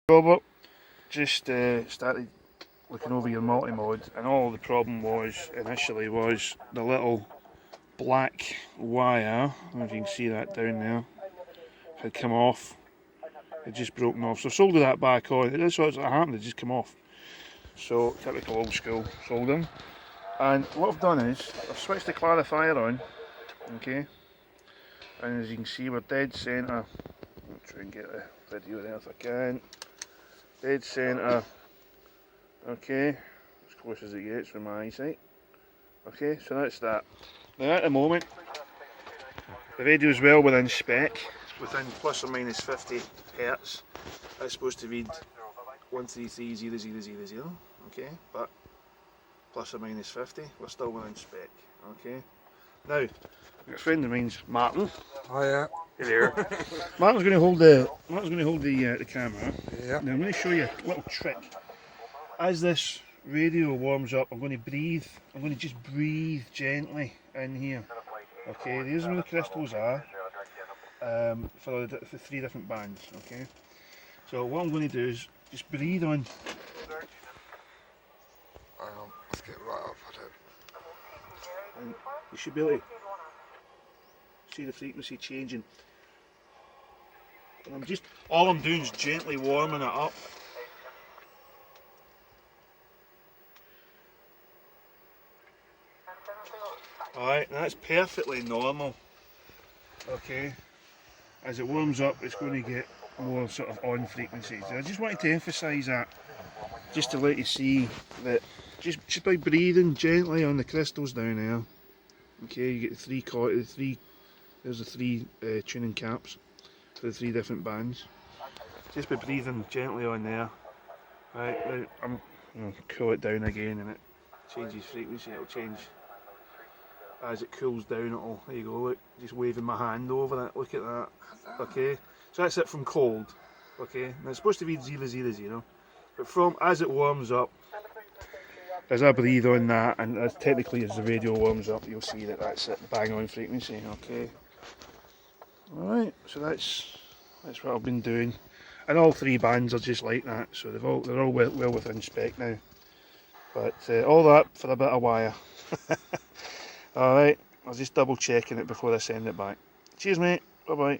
Robert, just started looking over your multi-mode, and all the problem was initially was the little black wire, I don't know if you can see that down there, had come off. It just broken off, so soldered that back on. That's what happened, it just come off. So typical old school soldering. And what I've done is I've switched the clarifier on, okay, and as you can see we're dead centre. I'll try and get the video there if I can. Dead centre, okay, as close as it gets with my eyesight. Okay, so that's that. Now at the moment, the radio is well within spec, it's within plus or minus 50 Hertz. That's supposed to read 1330000, okay, but plus or minus 50, we're still within spec, okay. Now, a friend of mine's Martin. Oh yeah. Hey there. Martin's going to hold the camera. Yeah. Now I'm going to show you a little trick. As this radio warms up, I'm going to breathe. I'm going to just breathe gently in here. Okay, these are where the crystals are for the 3 different bands. Okay. So what I'm going to do is just breathe on. Let's get right up at it. And you should be able to see the frequency changing. And all I'm doing is gently warming it up. Alright, that's perfectly normal. Okay, as it warms up it's going to get more sort of on frequencies. I just wanted to emphasise that, just to let you see that just by breathing gently on the crystals down there. Okay, you get there's the 3 tuning caps for the 3 different bands. Just by breathing gently on there. Right, I'm going to cool it down again and it changes frequency. It'll change as it cools down. There you go, look, just waving my hand over it, look at that. Okay, so that's it from cold. Okay, now it's supposed to be 000, but from as it warms up, as I breathe on that, and as technically as the radio warms up, you'll see that that's it, bang on frequency. Okay. Alright, so that's what I've been doing, and all 3 bands are just like that, so they're all well within spec now. But all that for a bit of wire. Alright, I was just double checking it before I send it back. Cheers mate, bye bye.